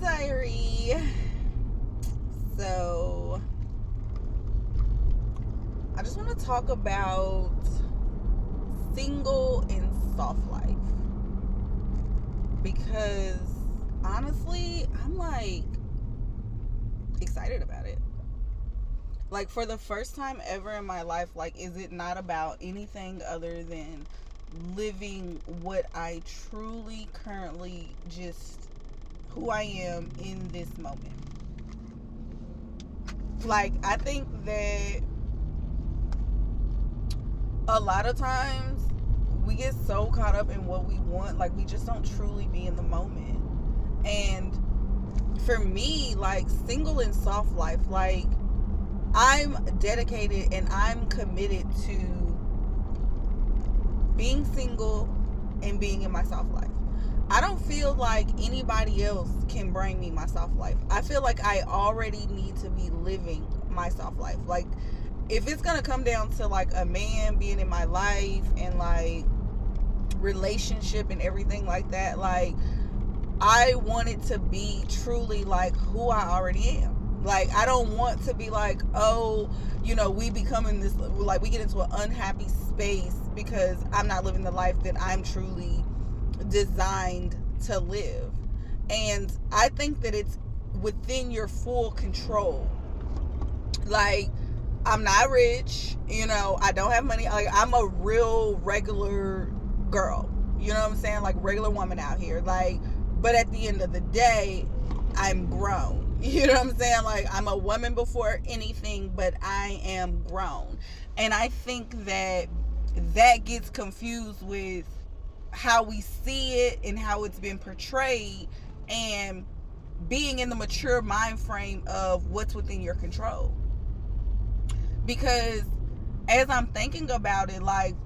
diary. So, I just want to talk about single and soft life. Because, honestly, I'm like excited about it. Like, for the first time ever in my life, like, is it not about anything other than living what I truly currently just who I am in this moment. Like, I think that a lot of times we get so caught up in what we want, like we just don't truly be in the moment. And for me, like, single and soft life, like, I'm dedicated and I'm committed to being single and being in my soft life. I don't feel like anybody else can bring me my soft life. I feel like I already need to be living my soft life. Like, if it's gonna come down to like a man being in my life and like relationship and everything like that, like, I want it to be truly like who I already am. Like, I don't want to be like, oh, you know, we become in this, like, we get into an unhappy space because I'm not living the life that I'm truly designed to live. And I think that it's within your full control. Like, I'm not rich, you know, I don't have money. Like, I'm a real regular girl, you know what I'm saying? Like, regular woman out here. Like, but at the end of the day, I'm grown. You know what I'm saying? Like, I'm a woman before anything, but I am grown. And I think that gets confused with how we see it and how it's been portrayed, and being in the mature mind frame of what's within your control. Because as I'm thinking about it, like,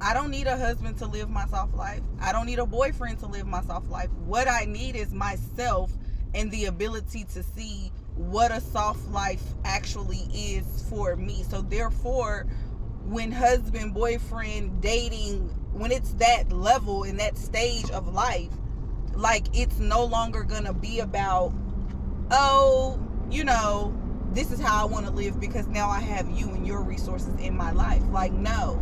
I don't need a husband to live my soft life. I don't need a boyfriend to live my soft life. What I need is myself and the ability to see what a soft life actually is for me. So therefore, when husband, boyfriend, dating, when it's that level in that stage of life, like, it's no longer gonna be about, oh, you know, this is how I want to live because now I have you and your resources in my life. Like, no,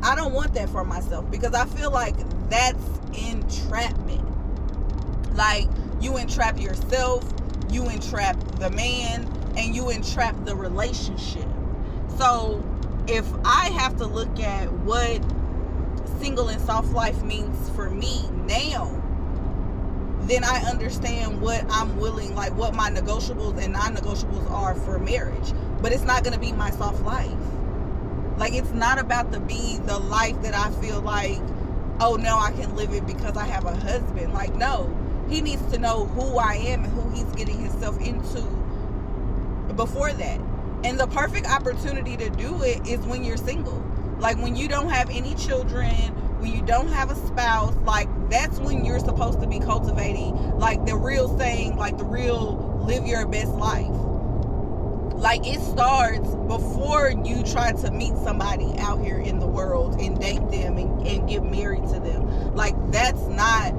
I don't want that for myself, because I feel like that's entrapment. Like, you entrap yourself, you entrap the man, and you entrap the relationship. So if I have to look at what single and soft life means for me now, then I understand what I'm willing, like what my negotiables and non-negotiables are for marriage. But it's not going to be my soft life. Like, it's not about to be the life that I feel like, oh, now I can live it because I have a husband. Like, no. He needs to know who I am and who he's getting himself into before that. And the perfect opportunity to do it is when you're single. Like, when you don't have any children, when you don't have a spouse, like, that's when you're supposed to be cultivating, like, the real saying, like, the real live your best life. Like, it starts before you try to meet somebody out here in the world and date them and get married to them. Like, that's not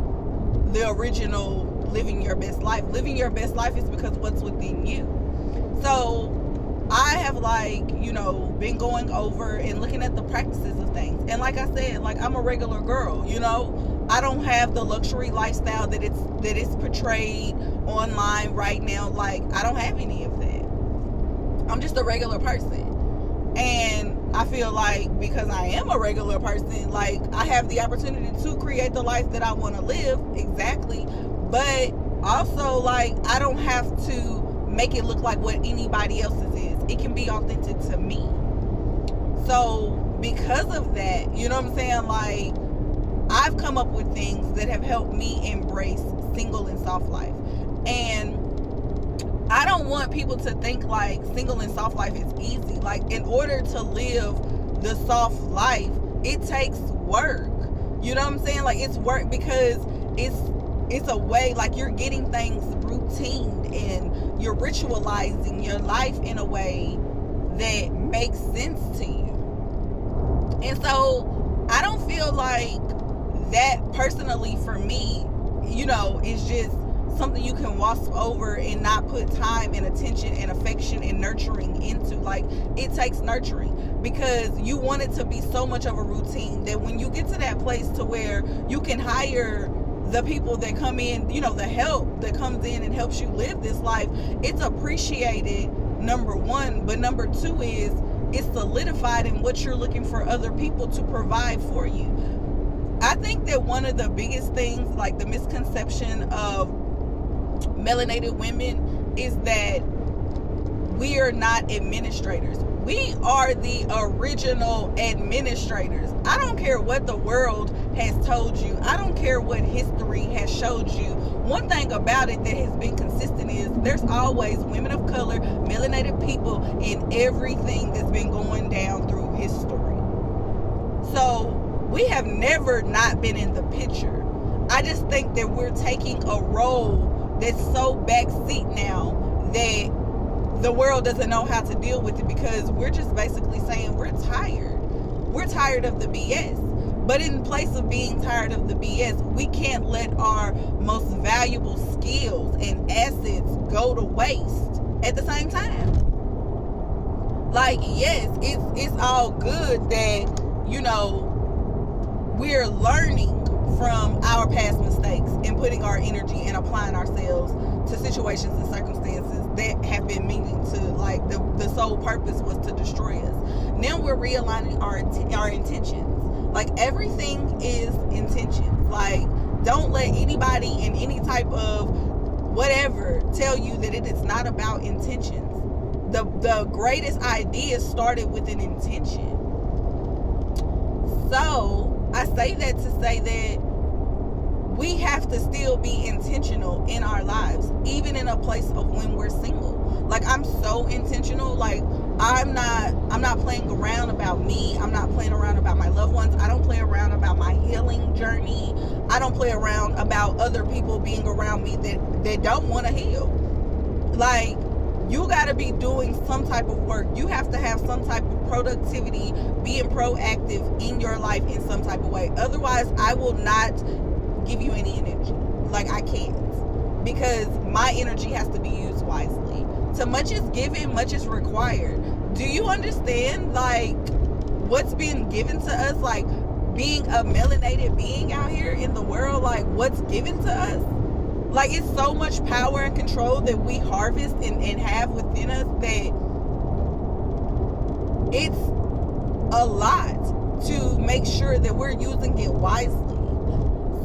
the original living your best life. Living your best life is because what's within you. So I have, like, you know, been going over and looking at the practices of things. And like I said, like, I'm a regular girl, you know. I don't have the luxury lifestyle that it's portrayed online right now. Like, I don't have any of that. I'm just a regular person. And I feel like because I am a regular person, like, I have the opportunity to create the life that I want to live. Exactly. But also, like, I don't have to make it look like what anybody else's is. It can be authentic to me. So because of that, you know what I'm saying? Like, I've come up with things that have helped me embrace single and soft life. And I don't want people to think like single and soft life is easy. Like, in order to live the soft life, it takes work. You know what I'm saying? Like, it's work because it's a way, like, you're getting things routine and you're ritualizing your life in a way that makes sense to you. And so I don't feel like that personally for me, you know, is just something you can wash over and not put time and attention and affection and nurturing into. Like, it takes nurturing, because you want it to be so much of a routine that when you get to that place to where you can hire the people that come in, you know, the help that comes in and helps you live this life, it's appreciated, number one. But number two is, it's solidified in what you're looking for other people to provide for you. I think that one of the biggest things, like the misconception of melanated women, is that we are not administrators. We are the original administrators. I don't care what the world has told you. I don't care what history has showed you. One thing about it that has been consistent is there's always women of color, melanated people in everything that's been going down through history. So we have never not been in the picture. I just think that we're taking a role that's so backseat now that the world doesn't know how to deal with it, because we're just basically saying we're tired. We're tired of the BS. But in place of being tired of the BS, we can't let our most valuable skills and assets go to waste at the same time. Like, yes, it's all good that, you know, we're learning from our past mistakes and putting our energy and applying ourselves to situations and circumstances that have been meaning to, like, the sole purpose was to destroy us. Now we're realigning our intentions. Like, everything is intentions. Like, don't let anybody in any type of whatever tell you that it is not about intentions. The greatest ideas started with an intention. So I say that to say that we have to still be intentional in our lives, even in a place of when we're single. Like, I'm so intentional. Like, I'm not playing around about me. I'm not playing around about my loved ones. I don't play around about my healing journey. I don't play around about other people being around me that don't want to heal. Like, you got to be doing some type of work. You have to have some type of productivity, being proactive in your life in some type of way. Otherwise, I will not give you any energy. Like, I can't, because my energy has to be used wisely. So much is given, much is required. Do you understand, like, what's being given to us? Like, being a melanated being out here in the world, like, what's given to us? Like, it's so much power and control that we harvest and have within us that it's a lot to make sure that we're using it wisely.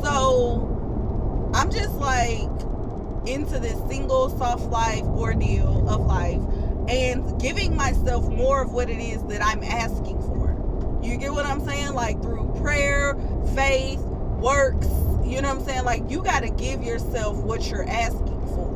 So I'm just, like, into this single soft life ordeal of life and giving myself more of what it is that I'm asking for. You get what I'm saying? Like, through prayer, faith, works, you know what I'm saying? Like, you got to give yourself what you're asking for.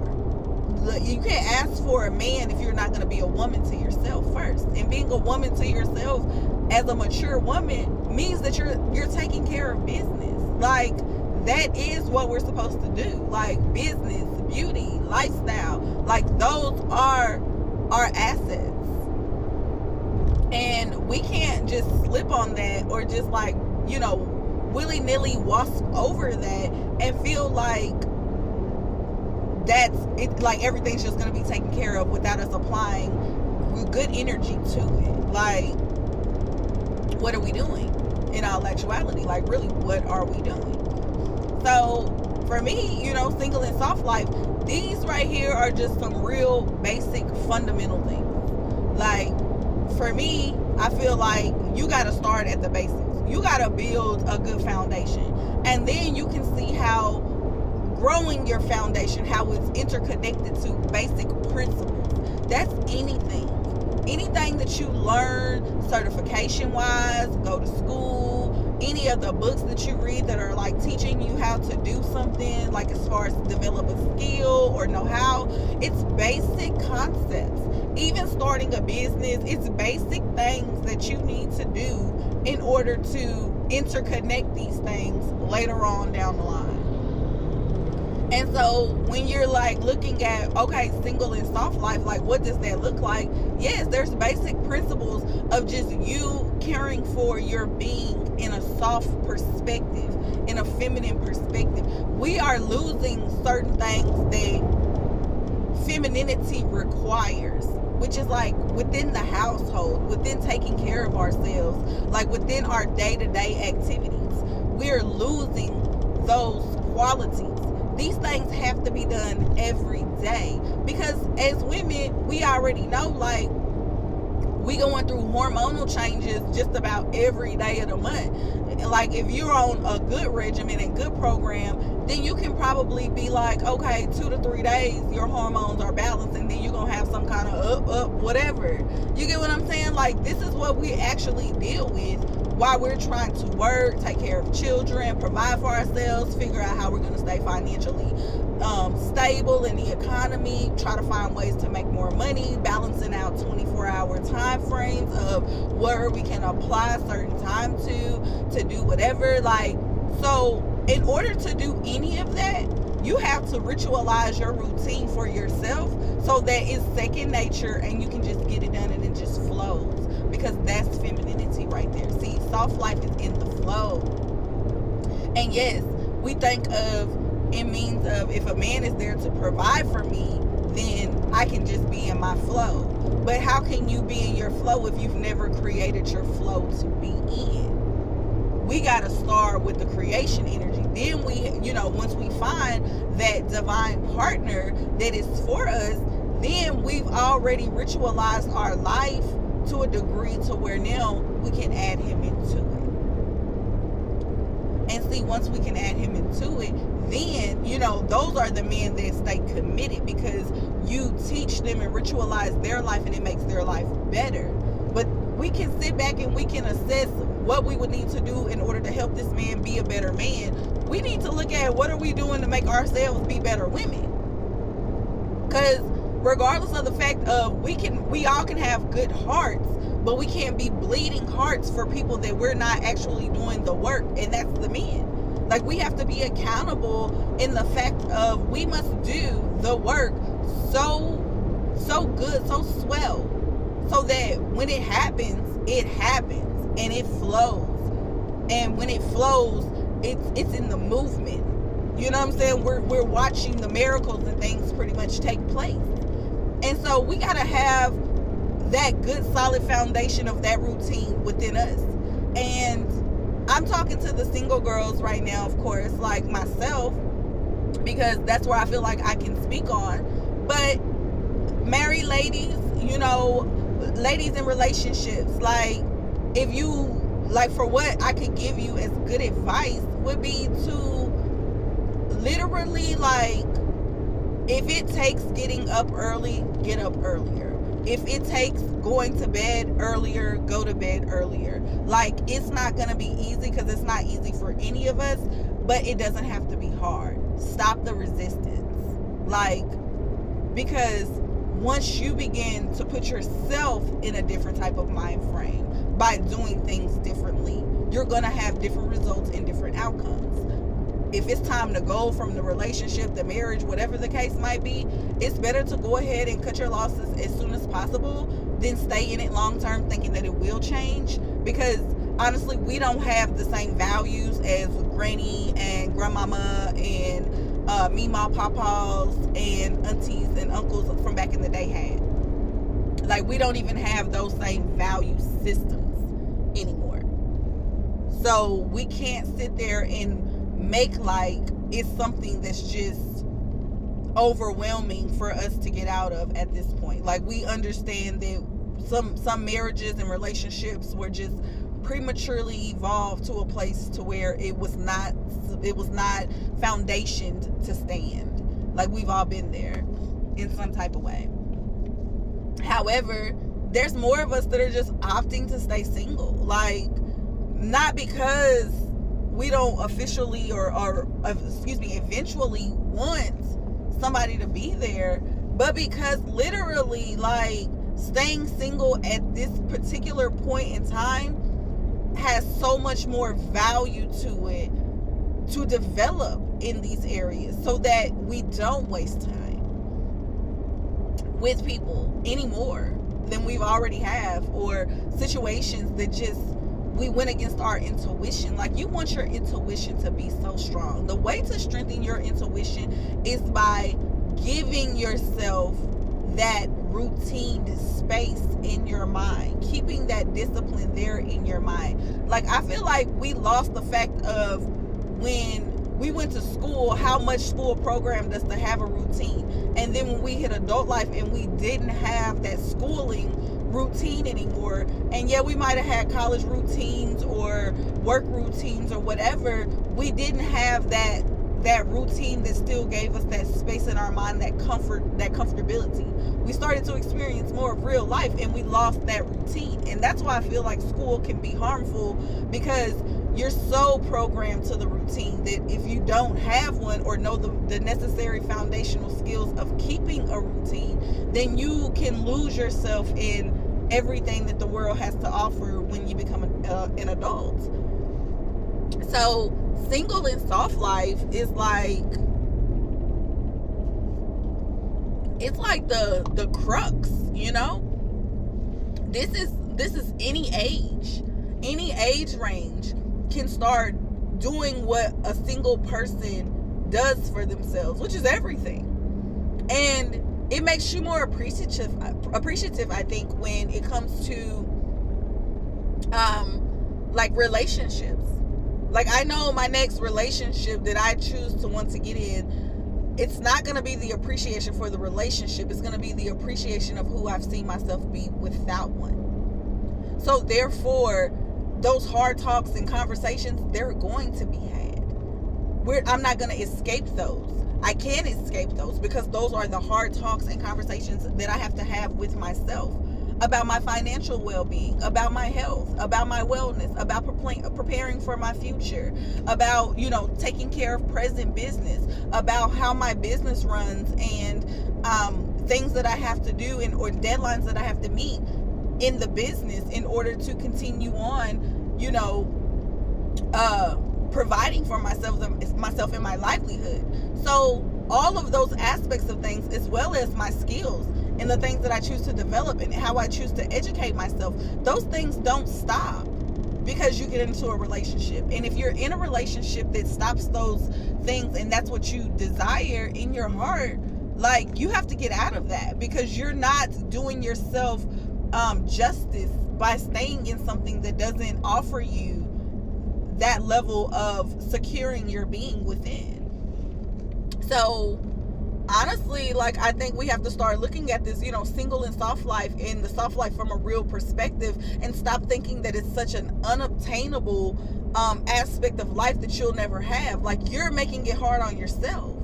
You can't ask for a man if you're not going to be a woman to yourself first. And being a woman to yourself as a mature woman means that you're taking care of business. Like, that is what we're supposed to do. Like, business, beauty, lifestyle, like, those are our assets. And we can't just slip on that, or just, like, you know, willy-nilly walk over that and feel like that's it, like everything's just going to be taken care of without us applying good energy to it. Like, what are we doing in all actuality? Like, really, what are we doing? So for me, you know, single and soft life, these right here are just some real basic fundamental things. Like, for me, I feel like you got to start at the basics. You got to build a good foundation, and then you can see how growing your foundation, how it's interconnected to basic principles. That's anything that you learn certification wise, go to school, any of the books that you read that are, like, teaching you how to do something, like, as far as develop a skill or know how, it's basic concepts. Even starting a business, it's basic things that you need to do in order to interconnect these things later on down the line. And so when you're, like, looking at, okay, single and soft life, like, what does that look like? Yes, there's basic principles of just you caring for your being in a soft perspective, in a feminine perspective. We are losing certain things that femininity requires, which is like within the household, within taking care of ourselves, like within our day-to-day activities. We're losing those qualities. These things have to be done every day, because as women, we already know, like, we going through hormonal changes just about every day of the month. Like, if you're on a good regimen and good program, then you can probably be like, okay, 2 to 3 days your hormones are balanced, and then you're gonna have some kind of up whatever. You get what I'm saying? Like, this is what we actually deal with while we're trying to work, take care of children, provide for ourselves, figure out how we're gonna stay financially stable in the economy, try to find ways to make more money, balancing out 24-hour time frames of where we can apply certain time to do whatever. Like, so in order to do any of that, you have to ritualize your routine for yourself so that it's second nature and you can just get it done and it just flows, because that's femininity right there. See, soft life is in the flow. And yes, we think of it means of, if a man is there to provide for me, then I can just be in my flow. But how can you be in your flow if you've never created your flow to be in? We got to start with the creation energy. Then we, once we find that divine partner that is for us, then we've already ritualized our life to a degree to where now we can add him into it. And see, once we can add him into it, then, those are the men that stay committed, because you teach them and ritualize their life and it makes their life better. But we can sit back and we can assess what we would need to do in order to help this man be a better man. We need to look at what are we doing to make ourselves be better women. Because regardless of the fact of we all can have good hearts, but we can't be bleeding hearts for people that we're not actually doing the work, and that's the men. Like, we have to be accountable in the fact of we must do the work so good, so swell, so that when it happens and it flows. And when it flows, it's in the movement. You know what I'm saying? We're watching the miracles and things pretty much take place. And so we got to have that good solid foundation of that routine within us. And I'm talking to the single girls right now, of course, like myself, because that's where I feel like I can speak on. But married ladies, ladies in relationships, like, if you, like, for what I could give you as good advice would be to literally, like, if it takes getting up early, get up earlier. If it takes going to bed earlier, go to bed earlier. Like, it's not going to be easy, because it's not easy for any of us, but it doesn't have to be hard. Stop the resistance. Like, because once you begin to put yourself in a different type of mind frame by doing things differently, you're going to have different results and different outcomes. If it's time to go from the relationship, the marriage, whatever the case might be, it's better to go ahead and cut your losses as soon as possible than stay in it long term thinking that it will change. Because honestly, we don't have the same values as granny and grandmama and Meemaw papas and aunties and uncles from back in the day had. Like, we don't even have those same value systems anymore. So we can't sit there and make like it's something that's just overwhelming for us to get out of at this point. Like, we understand that some marriages and relationships were just prematurely evolved to a place to where it was not foundationed to stand. Like, we've all been there in some type of way. However, there's more of us that are just opting to stay single. Like, not because we don't officially or eventually want somebody to be there, but because literally, like, staying single at this particular point in time has so much more value to it to develop in these areas, so that we don't waste time with people any more than we've already have, or situations that just we went against our intuition. Like, you want your intuition to be so strong. The way to strengthen your intuition is by giving yourself that routine space in your mind, keeping that discipline there in your mind. Like, I feel like we lost the fact of when we went to school, how much school programmed us to have a routine. And then when we hit adult life and we didn't have that schooling routine anymore, and yeah, we might have had college routines or work routines or whatever, we didn't have that routine that still gave us that space in our mind, that comfortability. We started to experience more of real life, and we lost that routine. And that's why I feel like school can be harmful, because you're so programmed to the routine that if you don't have one or know the necessary foundational skills of keeping a routine, then you can lose yourself in everything that the world has to offer when you become an adult. So single and soft life is like, it's like the crux, you know. This is any age range can start doing what a single person does for themselves, which is everything. And it makes you more appreciative, I think, when it comes to like relationships. Like, I know my next relationship that I choose to want to get in, it's not going to be the appreciation for the relationship. It's going to be the appreciation of who I've seen myself be without one. So therefore, those hard talks and conversations, they're going to be had. I'm not going to escape those. I can't escape those, because those are the hard talks and conversations that I have to have with myself about my financial well-being, about my health, about my wellness, about preparing for my future, about, you know, taking care of present business, about how my business runs, and things that I have to do or deadlines that I have to meet in the business in order to continue on, you know, providing for myself and my livelihood. So all of those aspects of things, as well as my skills and the things that I choose to develop and how I choose to educate myself, those things don't stop because you get into a relationship. And if you're in a relationship that stops those things, and that's what you desire in your heart, like, you have to get out of that, because you're not doing yourself justice by staying in something that doesn't offer you that level of securing your being within. So honestly, like, I think we have to start looking at this, you know, single and soft life, and the soft life from a real perspective, and stop thinking that it's such an unobtainable aspect of life that you'll never have. Like, you're making it hard on yourself.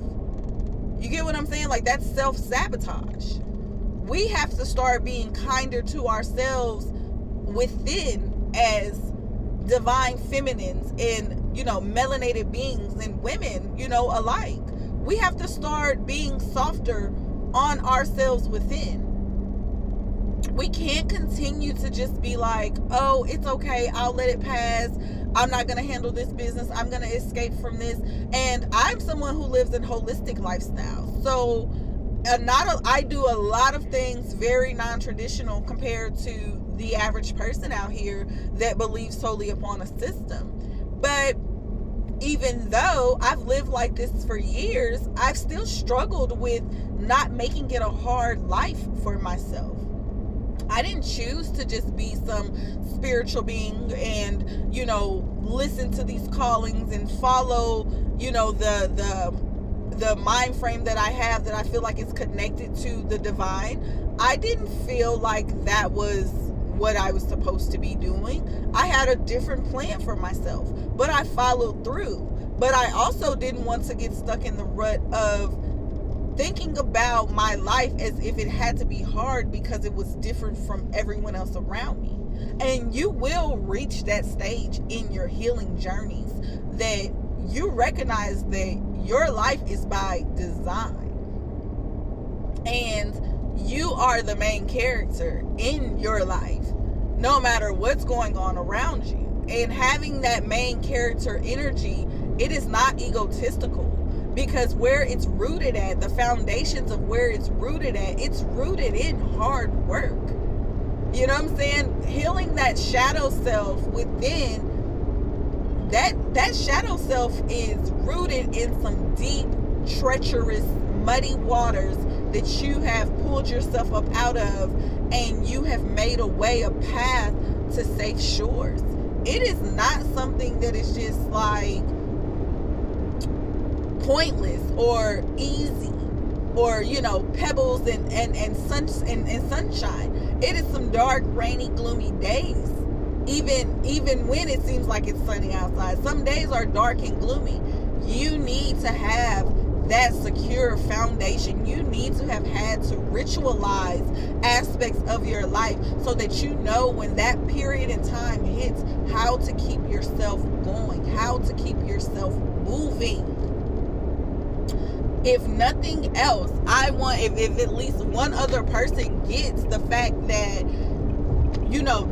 You get what I'm saying? Like, that's self-sabotage. We have to start being kinder to ourselves within, as divine feminines and, you know, melanated beings and women, you know, alike. We have to start being softer on ourselves within. We can't continue to just be like, oh, it's okay, I'll let it pass, I'm not going to handle this business, I'm going to escape from this. And I'm someone who lives in holistic lifestyle. So I do a lot of things very non-traditional compared to the average person out here that believes solely upon a system. But even though I've lived like this for years, I've still struggled with not making it a hard life for myself. I didn't choose to just be some spiritual being and, you know, listen to these callings and follow, you know, the mind frame that I have, that I feel like is connected to the divine. I didn't feel like that was what I was supposed to be doing. I had a different plan for myself, but I followed through. But I also didn't want to get stuck in the rut of thinking about my life as if it had to be hard because it was different from everyone else around me. And you will reach that stage in your healing journeys that you recognize that your life is by design, and you are the main character in your life, no matter what's going on around you. And having that main character energy, it is not egotistical, because where it's rooted at, the foundations of where it's rooted at, it's rooted in hard work. You know what I'm saying? Healing that shadow self within, that shadow self is rooted in some deep, treacherous, muddy waters that you have pulled yourself up out of, and you have made a way, a path to safe shores. It is not something that is just like pointless or easy, or pebbles and sunshine. It is some dark, rainy, gloomy days, even when it seems like it's sunny outside. Some days are dark and gloomy. You need to have that secure foundation. You need to have had to ritualize aspects of your life so that you know when that period in time hits, how to keep yourself going, how to keep yourself moving. If nothing else, I want, if at least one other person gets the fact that,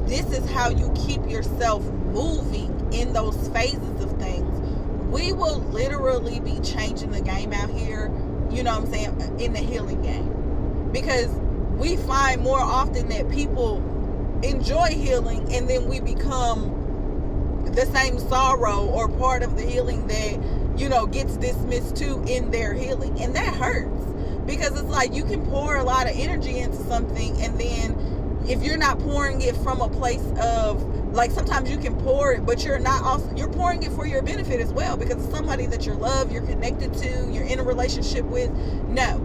this is how you keep yourself moving in those phases of things, we will literally be changing the game out here, in the healing game. Because we find more often that people enjoy healing, and then we become the same sorrow or part of the healing that, gets dismissed too in their healing. And that hurts, because it's like you can pour a lot of energy into something, and then if you're not pouring it from a place of, like, sometimes you can pour it, but you're pouring it for your benefit as well, because it's somebody that you love, you're connected to, you're in a relationship with. No,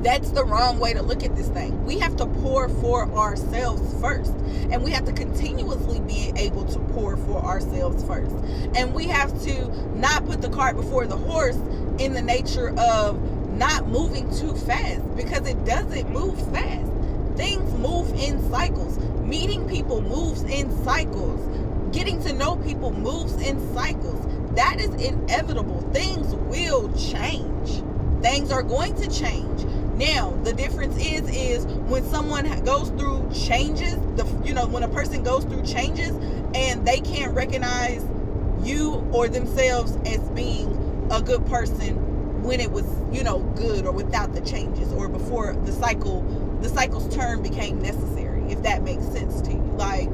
that's the wrong way to look at this thing. We have to pour for ourselves first, and we have to continuously be able to pour for ourselves first. And we have to not put the cart before the horse in the nature of not moving too fast, because it doesn't move fast. Things move in cycles. Meeting people moves in cycles. Getting to know people moves in cycles. That is inevitable. Things will change. Things are going to change. Now, the difference is when someone goes through changes, when a person goes through changes and they can't recognize you or themselves as being a good person when it was, good, or without the changes, or before the cycle's turn became necessary, if that makes sense to you. Like,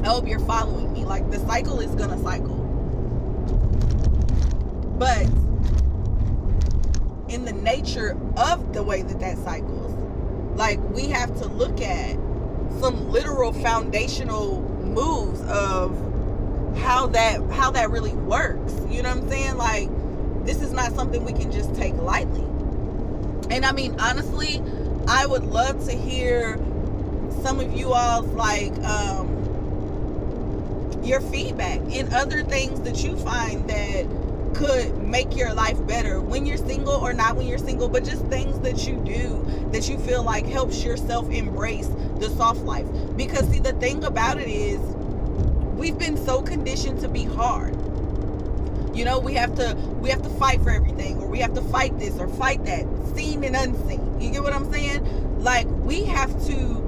I hope you're following me. Like, the cycle is gonna cycle. But in the nature of the way that cycles, like, we have to look at some literal foundational moves of how that really works. You know what I'm saying? Like, this is not something we can just take lightly. And I mean, honestly, I would love to hear some of you all's, like, your feedback in other things that you find that could make your life better when you're single, or not when you're single, but just things that you do that you feel like helps yourself embrace the soft life. Because see, the thing about it is, we've been so conditioned to be hard. We have to fight for everything, or we have to fight this or fight that, seen and unseen. You get what I'm saying? Like, we have to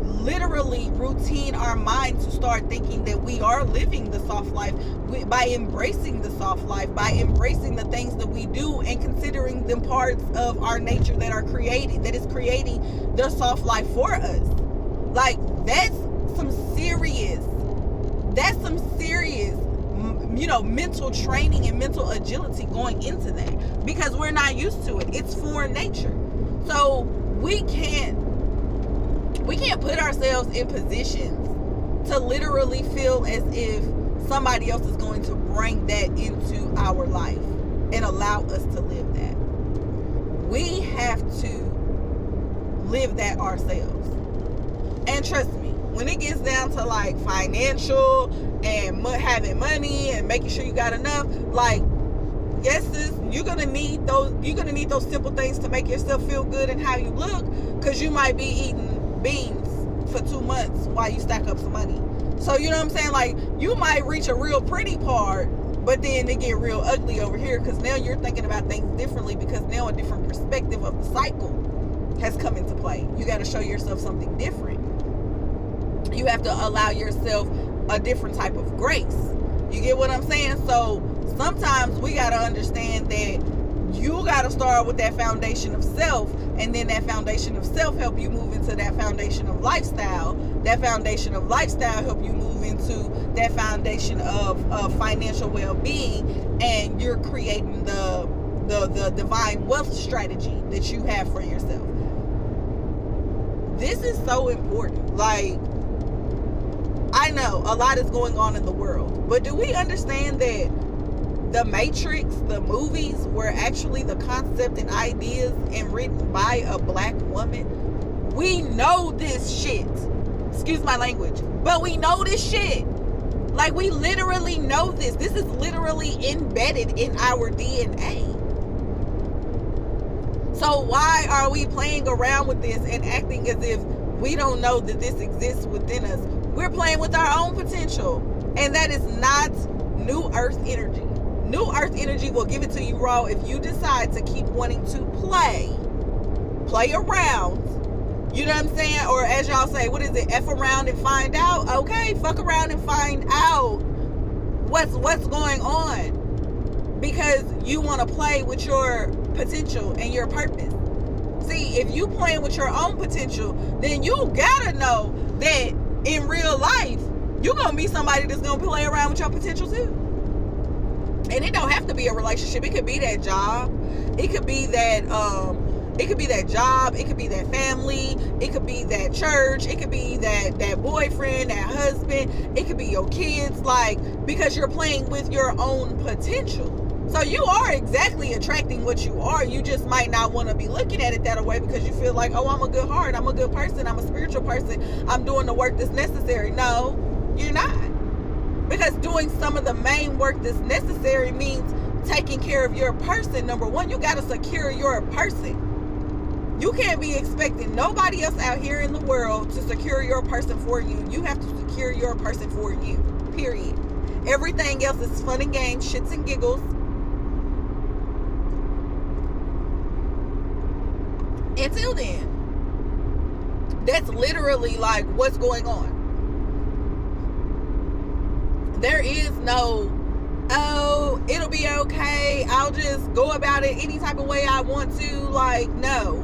literally routine our mind to start thinking that we are living the soft life by embracing the soft life, by embracing the things that we do and considering them parts of our nature that is creating the soft life for us. Like, that's some serious mental training and mental agility going into that, because we're not used to it. It's foreign nature. So we can't put ourselves in positions to literally feel as if somebody else is going to bring that into our life and allow us to live that. We have to live that ourselves. And trust me, when it gets down to, like, financial and having money and making sure you got enough, like, yes, sis, you're gonna need those simple things to make yourself feel good and how you look, because you might be eating beans for 2 months while you stack up some money. So, you know what I'm saying? Like, you might reach a real pretty part, but then they get real ugly over here, because now you're thinking about things differently, because now a different perspective of the cycle has come into play. You got to show yourself something different. You have to allow yourself a different type of grace. You get what I'm saying? So sometimes we got to understand that you got to start with that foundation of self, and then that foundation of self help you move into that foundation of lifestyle. That foundation of lifestyle help you move into that foundation of financial well-being, and you're creating the divine wealth strategy that you have for yourself. This is so important. Like, I know a lot is going on in the world, but do we understand that the Matrix, the movies, were actually the concept and ideas and written by a black woman? We know this shit. Excuse my language, but we know this shit. Like, we literally know this. This is literally embedded in our DNA. So why are we playing around with this and acting as if we don't know that this exists within us? We're playing with our own potential, and that is not New Earth energy. New Earth energy will give it to you raw if you decide to keep wanting to play around. You know what I'm saying? Or as y'all say, what is it? F around and find out. Okay, fuck around and find out what's going on, because you want to play with your potential and your purpose. See, if you playing with your own potential, then you gotta know that in real life you're gonna be somebody that's gonna play around with your potential too. And it don't have to be a relationship. It could be that job. It could be that job. It could be that family. It could be that church. It could be that boyfriend, that husband. It could be your kids. Like, because you're playing with your own potential. So you are exactly attracting what you are. You just might not want to be looking at it that way because you feel like, oh, I'm a good heart. I'm a good person. I'm a spiritual person. I'm doing the work that's necessary. No, you're not. Because doing some of the main work that's necessary means taking care of your person. Number one, you got to secure your person. You can't be expecting nobody else out here in the world to secure your person for you. You have to secure your person for you, period. Everything else is fun and games, shits and giggles. Until then, that's literally like what's going on. There is no, oh, it'll be okay, I'll just go about it any type of way I want to. Like, no.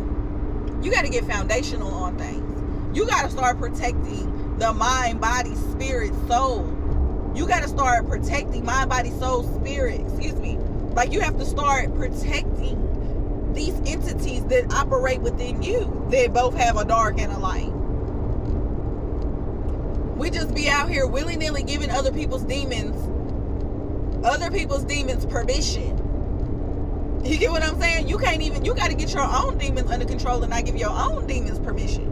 You got to get foundational on things. You got to start protecting the mind, body, spirit, soul. You got to start protecting mind, body, soul, spirit. Excuse me. Like, you have to start protecting these entities that operate within you, that both have a dark and a light. We just be out here willy-nilly giving other people's demons permission. You get what I'm saying? You got to get your own demons under control and not give your own demons permission.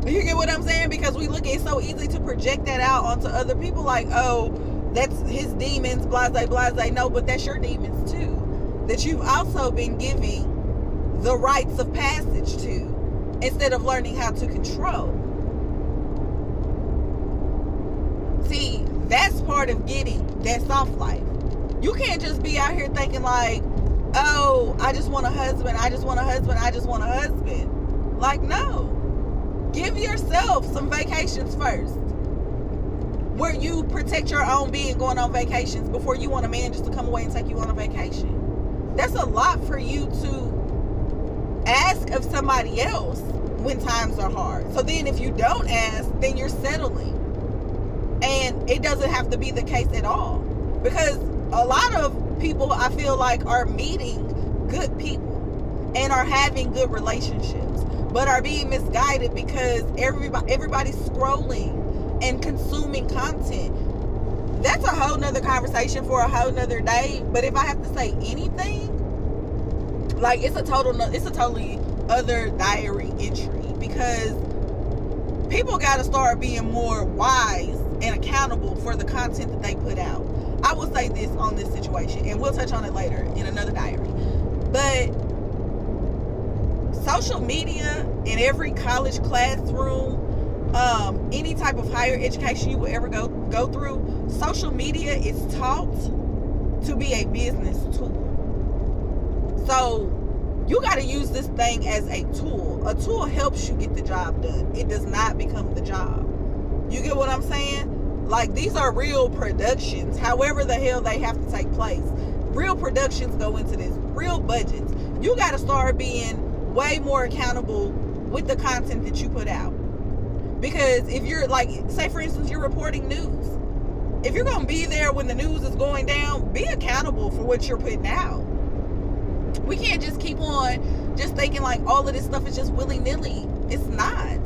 You get what I'm saying? Because we look, it's so easy to project that out onto other people, like, oh, that's his demons, blase, blase. No, but that's your demons too, that you've also been giving the rites of passage to, instead of learning how to control. See, that's part of getting that soft life. You can't just be out here thinking like, oh, I just want a husband, I just want a husband, I just want a husband. Like, no. Give yourself some vacations first, where you protect your own being going on vacations before you want a man just to come away and take you on a vacation. That's a lot for you to ask of somebody else when times are hard. So then if you don't ask, then you're settling. And it doesn't have to be the case at all. Because a lot of people, I feel like, are meeting good people and are having good relationships, but are being misguided because everybody's scrolling and consuming content. That's a whole nother conversation for a whole nother day. But if I have to say anything, like, it's a totally other diary entry, because people got to start being more wise and accountable for the content that they put out. I will say this on this situation, and we'll touch on it later in another diary. But social media in every college classroom, any type of higher education you will ever go through, social media is taught to be a business tool. So you got to use this thing as a tool. A tool helps you get the job done. It does not become the job. You get what I'm saying? Like, these are real productions, however the hell they have to take place. Real productions go into this, real budgets. You got to start being way more accountable with the content that you put out. Because if you're like, say for instance, you're reporting news. If you're going to be there when the news is going down, be accountable for what you're putting out. We can't just keep on just thinking like all of this stuff is just willy-nilly. It's not.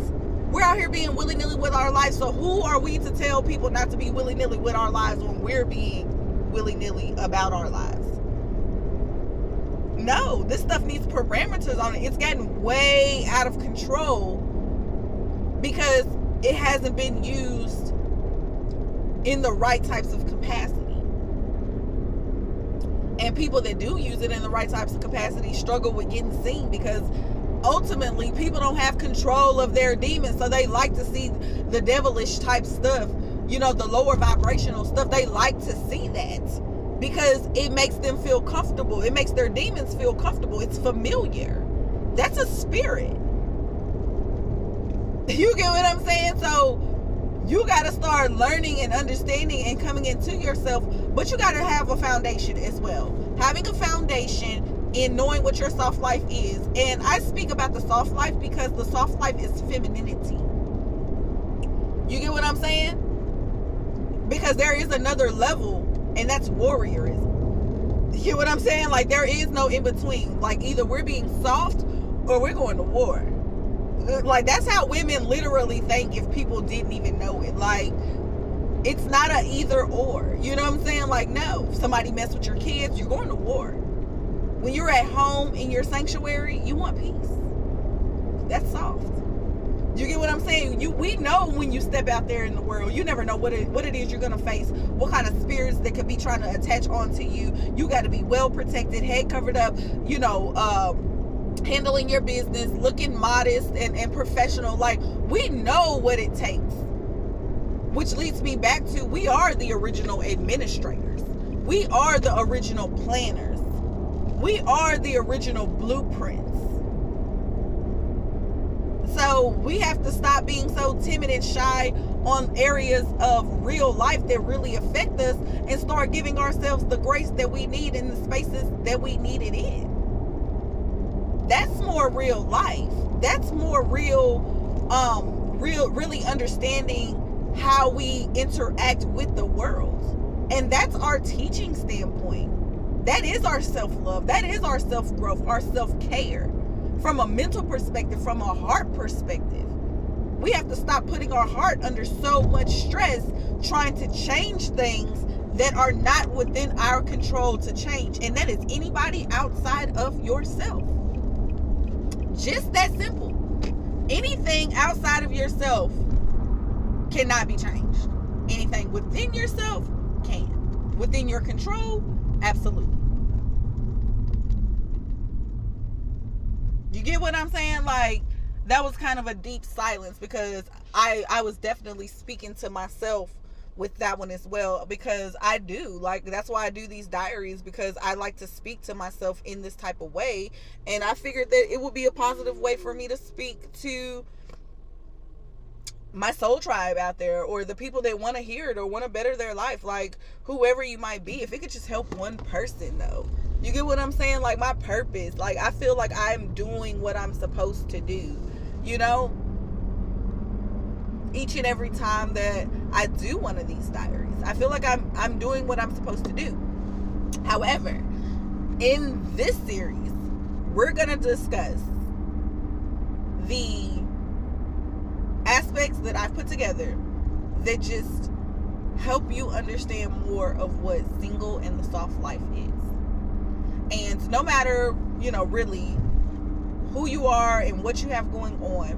We're out here being willy-nilly with our lives. So who are we to tell people not to be willy-nilly with our lives when we're being willy-nilly about our lives? No, this stuff needs parameters on it. It's gotten way out of control because it hasn't been used in the right types of capacity. And people that do use it in the right types of capacity struggle with getting seen because ultimately people don't have control of their demons. So they like to see the devilish type stuff, you know, the lower vibrational stuff. They like to see that because it makes them feel comfortable. It makes their demons feel comfortable. It's familiar. That's a spirit. You get what I'm saying? So you got to start learning and understanding and coming into yourself, but you got to have a foundation as well. Having a foundation in knowing what your soft life is. And I speak about the soft life because the soft life is femininity. You get what I'm saying? Because there is another level, and that's warriorism. You get what I'm saying? Like, there is no in between. Like, either we're being soft or we're going to war. Like, that's how women literally think if people didn't even know it. Like, it's not a either or. You know what I'm saying? Like, no. If somebody mess with your kids, you're going to war. When you're at home in your sanctuary, you want peace. That's soft. You get what I'm saying? We know when you step out there in the world, you never know what it is you're going to face, what kind of spirits that could be trying to attach onto you. You got to be well protected, head covered up, you know, handling your business, looking modest and professional. Like, we know what it takes. Which leads me back to, we are the original administrators. We are the original planners. We are the original blueprints. So we have to stop being so timid and shy on areas of real life that really affect us and start giving ourselves the grace that we need in the spaces that we need it in. That's more real life. That's more really understanding how we interact with the world. And that's our teaching standpoint. That is our self-love. That is our self-growth, our self-care. From a mental perspective, from a heart perspective. We have to stop putting our heart under so much stress trying to change things that are not within our control to change. And that is anybody outside of yourself. Just that simple. Anything outside of yourself cannot be changed. Anything within yourself can. Within your control, absolutely. You get what I'm saying? Like, that was kind of a deep silence because I was definitely speaking to myself with that one as well, because I do, like, that's why I do these diaries, because I like to speak to myself in this type of way. And I figured that it would be a positive way for me to speak to my soul tribe out there, or the people that want to hear it or want to better their life, like whoever you might be. If it could just help one person though. You get what I'm saying? Like, my purpose, like, I feel like I'm doing what I'm supposed to do, you know, each and every time that I do one of these diaries. I feel like I'm doing what I'm supposed to do. However, in this series, we're going to discuss the aspects that I've put together that just help you understand more of what single and the soft life is. And no matter, you know, really who you are and what you have going on,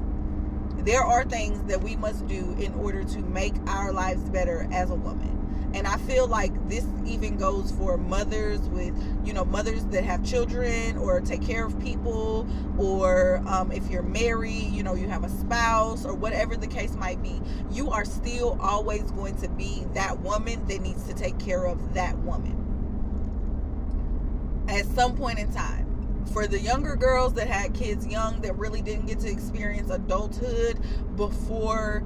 there are things that we must do in order to make our lives better as a woman. And I feel like this even goes for mothers with, you know, mothers that have children or take care of people, or if you're married, you know, you have a spouse or whatever the case might be, you are still always going to be that woman that needs to take care of that woman at some point in time. For the younger girls that had kids young that really didn't get to experience adulthood before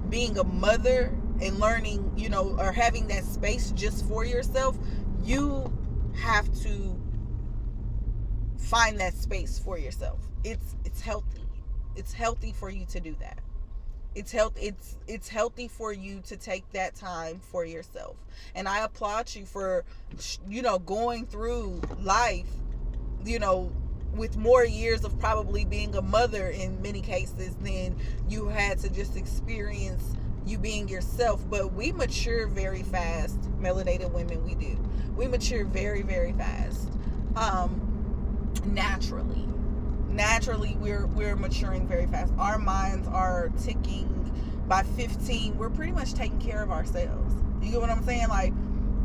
being a mother and learning, you know, or having that space just for yourself, you have to find that space for yourself. It's healthy. It's healthy for you to do that. It's healthy for you to take that time for yourself. And I applaud you for going through life, with more years of probably being a mother in many cases than you had to just experience you being yourself. But we mature very fast. Melanated women, we do. We mature very, very fast. Naturally we're maturing very fast. Our minds are ticking. By 15, we're pretty much taking care of ourselves. You get what I'm saying? Like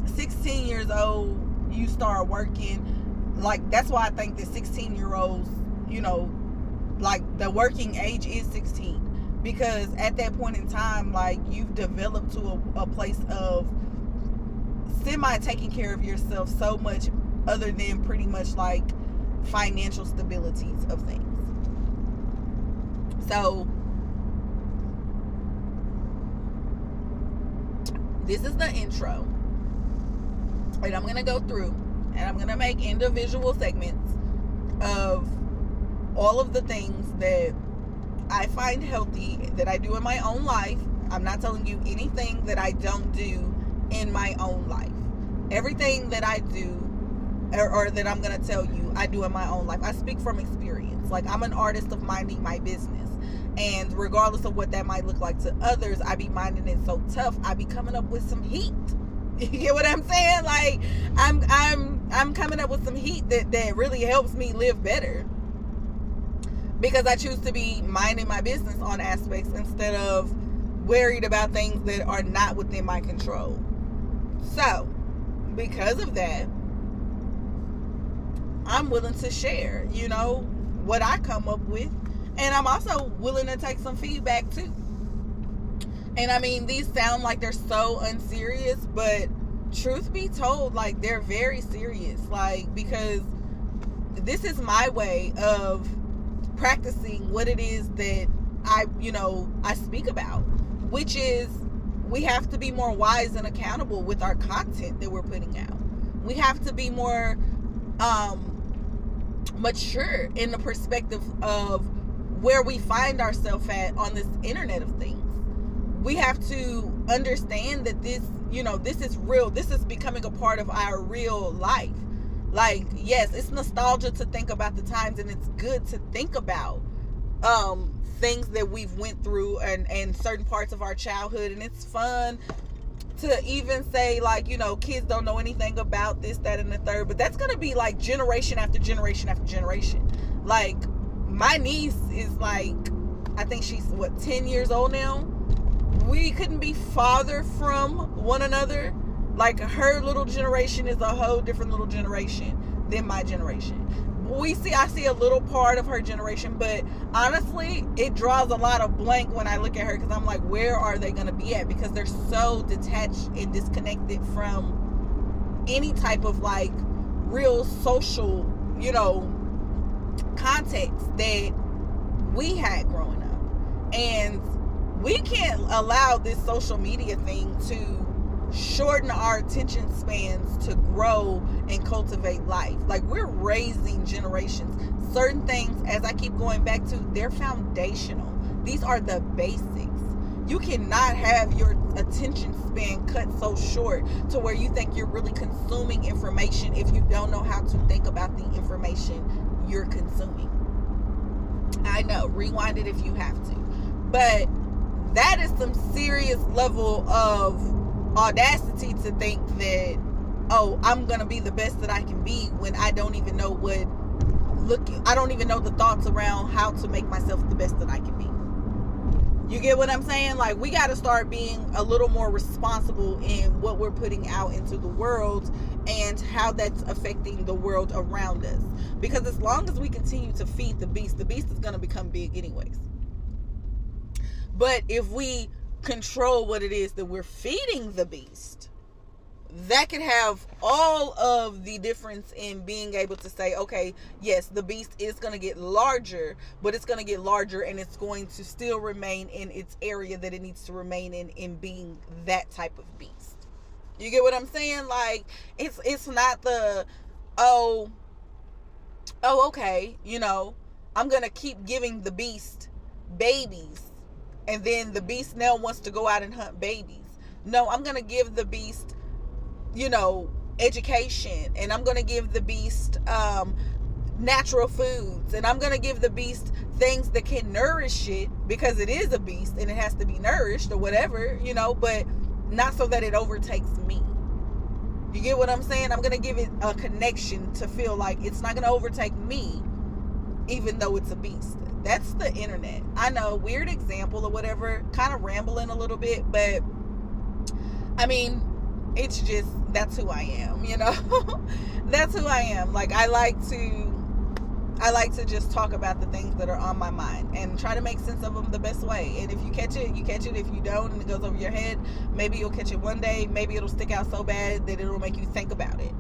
16 years old, you start working. Like, that's why I think that 16-year-olds, like, the working age is 16, because at that point in time, like, you've developed to a place of semi taking care of yourself so much, other than pretty much like financial stabilities of things. So this is the intro, and I'm gonna go through and I'm gonna make individual segments of all of the things that I find healthy that I do in my own life. I'm not telling you anything that I don't do in my own life. Everything that I do, or that I'm gonna tell you, I do in my own life. I speak from experience. Like, I'm an artist of minding my business, and regardless of what that might look like to others, I be minding it so tough. I be coming up with some heat. You get what I'm saying? Like, I'm coming up with some heat that really helps me live better, because I choose to be minding my business on aspects instead of worried about things that are not within my control. So, because of that, I'm willing to share, what I come up with. And I'm also willing to take some feedback too. And I mean, these sound like they're so unserious, but truth be told, like, they're very serious. Like, because this is my way of practicing what it is that I speak about, which is we have to be more wise and accountable with our content that we're putting out. We have to be more mature in the perspective of where we find ourselves at on this internet of things. We have to understand that this is real. This is becoming a part of our real life. Like, yes, it's nostalgia to think about the times, and it's good to think about things that we've went through and certain parts of our childhood, and it's fun to even say, like, kids don't know anything about this, that, and the third, but that's gonna be like generation after generation after generation. Like, my niece is like, I think she's 10 years old now. We couldn't be farther from one another. Like, her little generation is a whole different little generation than my generation. I see a little part of her generation, but honestly, it draws a lot of blank when I look at her, because I'm like, where are they going to be at? Because they're so detached and disconnected from any type of like real social, context that we had growing up. And we can't allow this social media thing to shorten our attention spans to grow and cultivate life. Like, we're raising generations. Certain things, as I keep going back to, they're foundational. These are the basics. You cannot have your attention span cut so short to where you think you're really consuming information if you don't know how to think about the information you're consuming. I know, rewind it if you have to. But that is some serious level of audacity to think that, oh, I'm gonna be the best that I can be, when I don't even know I don't even know the thoughts around how to make myself the best that I can be. You get what I'm saying? Like, we got to start being a little more responsible in what we're putting out into the world and how that's affecting the world around us. Because as long as we continue to feed the beast is going to become big anyways. But if we control what it is that we're feeding the beast, that could have all of the difference in being able to say, okay, yes, the beast is going to get larger, but it's going to get larger and it's going to still remain in its area that it needs to remain in being that type of beast. You get what I'm saying? Like, it's not the, oh, okay, I'm gonna keep giving the beast babies, and then the beast now wants to go out and hunt babies. No, I'm gonna give the beast, education, and I'm gonna give the beast natural foods, and I'm gonna give the beast things that can nourish it, because it is a beast and it has to be nourished or whatever, but not so that it overtakes me. You get what I'm saying? I'm gonna give it a connection to feel like it's not gonna overtake me, even though it's a beast. That's the internet. I know, weird example or whatever, kind of rambling a little bit, but I mean, it's just, that's who I am, That's who I am. Like, I like to just talk about the things that are on my mind and try to make sense of them the best way. And if you catch it, you catch it. If you don't and it goes over your head, maybe you'll catch it one day. Maybe it'll stick out so bad that it'll make you think about it,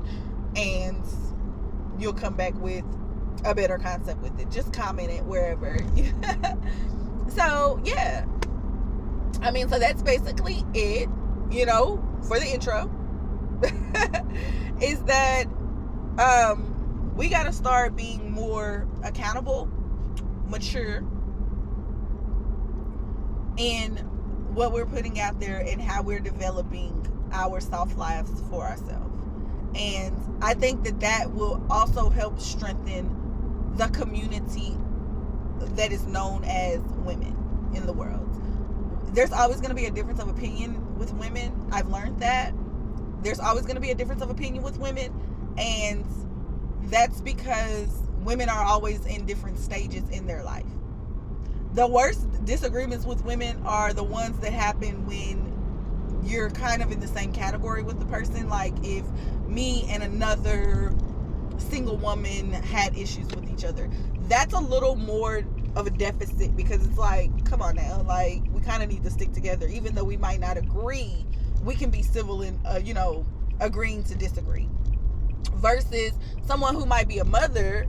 and you'll come back with a better concept with it. Just comment it wherever. So yeah, I mean, so that's basically it, for the intro. Is that we got to start being more accountable, mature in what we're putting out there and how we're developing our soft lives for ourselves. And I think that will also help strengthen the community that is known as women in the world. There's always going to be a difference of opinion with women. I've learned that. There's always going to be a difference of opinion with women, and that's because women are always in different stages in their life. The worst disagreements with women are the ones that happen when you're kind of in the same category with the person. Like if me and another single woman had issues with each other, that's a little more of a deficit, because it's like, come on now, like, we kind of need to stick together. Even though we might not agree, we can be civil in agreeing to disagree. Versus someone who might be a mother,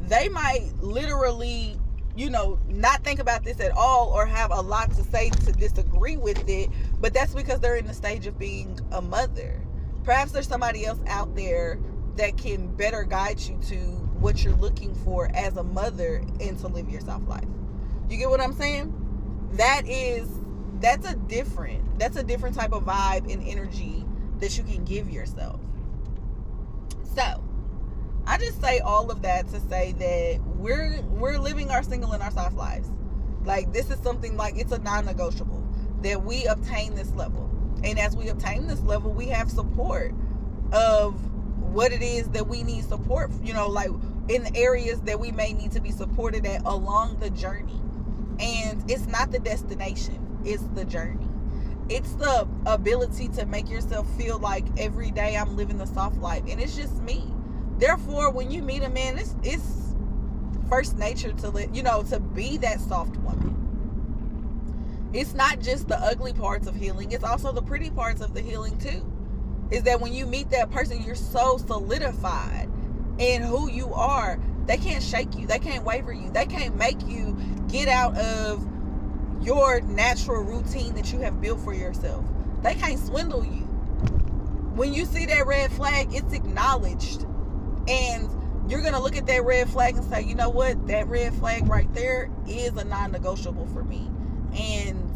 they might literally, not think about this at all, or have a lot to say to disagree with it, but that's because they're in the stage of being a mother. Perhaps there's somebody else out there that can better guide you to what you're looking for as a mother and to live your soft life. You get what I'm saying? That's a different type of vibe and energy that you can give yourself. So I just say all of that to say that we're living our single and our soft lives. Like, this is something, like, it's a non-negotiable that we obtain this level. And as we obtain this level, we have support of what it is that we need support, like in the areas that we may need to be supported at along the journey. And it's not the destination, it's the journey. It's the ability to make yourself feel like every day I'm living the soft life, and it's just me. Therefore, when you meet a man, it's first nature to be that soft woman. It's not just the ugly parts of healing, it's also the pretty parts of the healing too. Is that when you meet that person, you're so solidified in who you are, they can't shake you, they can't waver you, they can't make you get out of your natural routine that you have built for yourself. They can't swindle you. When you see that red flag, it's acknowledged, and you're gonna look at that red flag and say, you know what, that red flag right there is a non-negotiable for me, and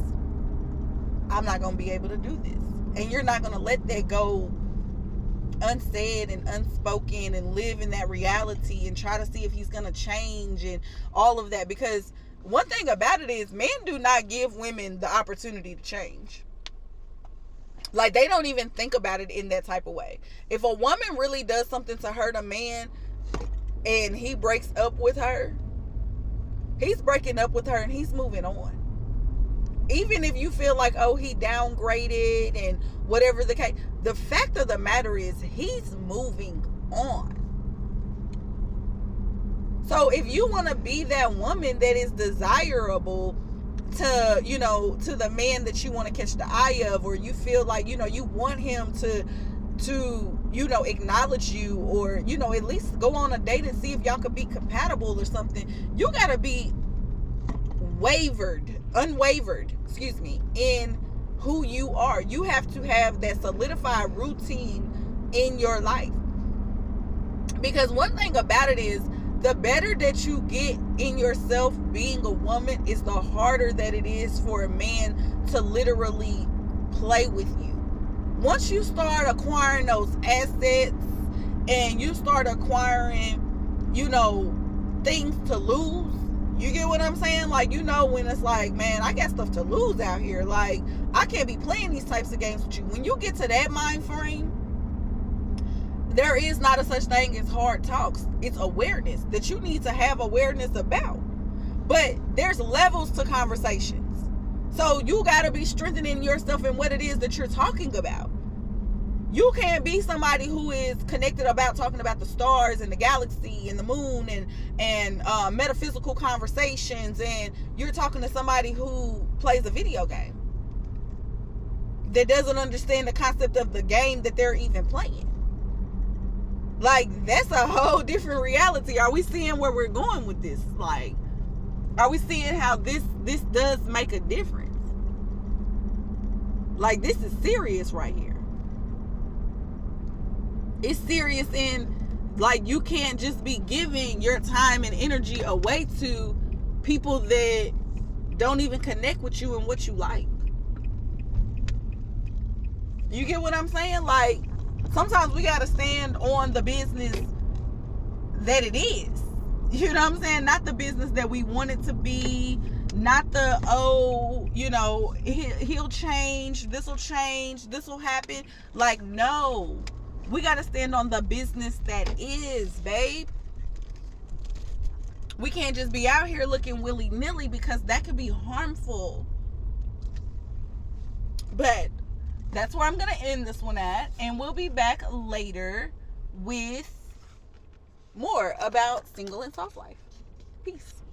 I'm not gonna be able to do this. And you're not gonna let that go unsaid and unspoken and live in that reality and try to see if he's gonna change and all of that. Because one thing about it is, men do not give women the opportunity to change. Like, they don't even think about it in that type of way. If a woman really does something to hurt a man and he breaks up with her, he's breaking up with her and he's moving on. Even if you feel like, oh, he downgraded and whatever the case, the fact of the matter is he's moving on. So if you want to be that woman that is desirable to, to the man that you want to catch the eye of, or you feel like, you want him to acknowledge you, or, at least go on a date and see if y'all could be compatible or something, you got to be unwavered, in who you are. You have to have that solidified routine in your life. Because one thing about it is, the better that you get in yourself being a woman is the harder that it is for a man to literally play with you. Once you start acquiring those assets and you start acquiring, things to lose, you get what I'm saying? Like, when it's like, man, I got stuff to lose out here. Like, I can't be playing these types of games with you. When you get to that mind frame, there is not a such thing as hard talks. It's awareness that you need to have awareness about. But there's levels to conversations. So you got to be strengthening yourself in what it is that you're talking about. You can't be somebody who is connected about talking about the stars and the galaxy and the moon and metaphysical conversations, and you're talking to somebody who plays a video game that doesn't understand the concept of the game that they're even playing. Like, that's a whole different reality. Are we seeing where we're going with this? Like, are we seeing how this does make a difference? Like, this is serious right here. It's serious in, like, you can't just be giving your time and energy away to people that don't even connect with you and what you like. You get what I'm saying? Like, sometimes we got to stand on the business that it is. You know what I'm saying? Not the business that we want it to be. Not the, he'll change. This will happen. Like, no. We got to stand on the business that is, babe. We can't just be out here looking willy-nilly, because that could be harmful. But that's where I'm going to end this one at. And we'll be back later with more about single and soft life. Peace.